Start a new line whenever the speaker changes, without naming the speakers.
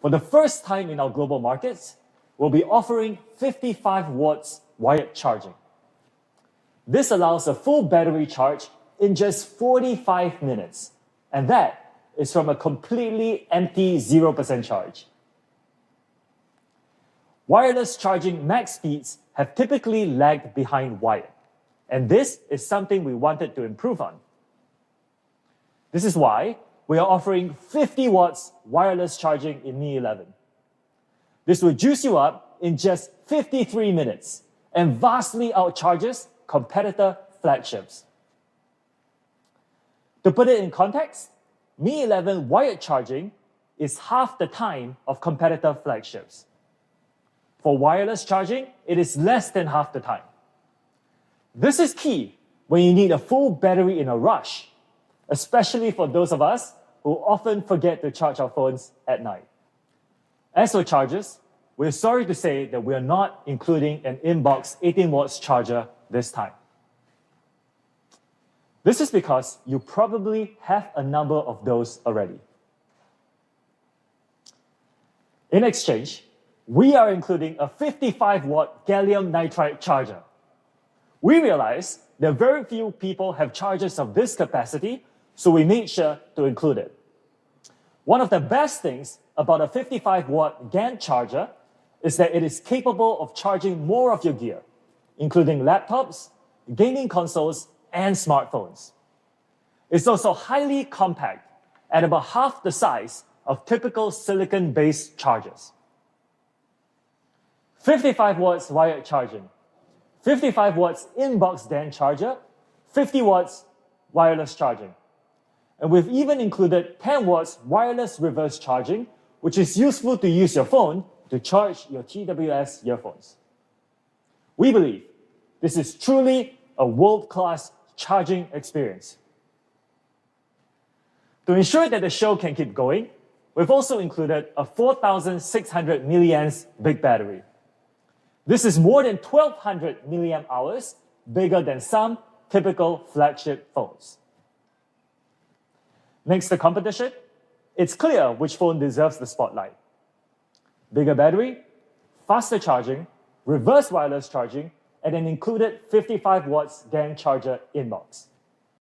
For the first time in our global markets, we'll be offering 55 watts wired charging. This allows a full battery charge in just 45 minutes, and that is from a completely empty 0% charge. Wireless charging max speeds have typically lagged behind wired, and this is something we wanted to improve on. This is why we are offering 50 watts wireless charging in Mi 11. This will juice you up in just 53 minutes and vastly outcharges competitor flagships. To put it in context, Mi 11 wired charging is half the time of competitor flagships. For wireless charging, it is less than half the time. This is key when you need a full battery in a rush, especially for those of us who often forget to charge our phones at night. As for chargers, we're sorry to say that we are not including an inbox 18 watts charger this time. This is because you probably have a number of those already. In exchange, we are including a 55 watt gallium nitride charger. We realize that very few people have chargers of this capacity, so we made sure to include it. One of the best things about a 55 watt GaN charger is that it is capable of charging more of your gear, including laptops, gaming consoles, and smartphones. It's also highly compact at about half the size of typical silicon-based chargers. 55 watts wired charging, 55 watts inbox GaN charger, 50 watts wireless charging. And we've even included 10 watts wireless reverse charging, which is useful to use your phone to charge your TWS earphones. We believe this is truly a world-class charging experience. To ensure that the show can keep going, we've also included a 4,600 milliamps big battery. This is more than 1,200 milliamp hours, bigger than some typical flagship phones. Next to competition, it's clear which phone deserves the spotlight. Bigger battery, faster charging, reverse wireless charging, and an included 55 watts GaN charger inbox.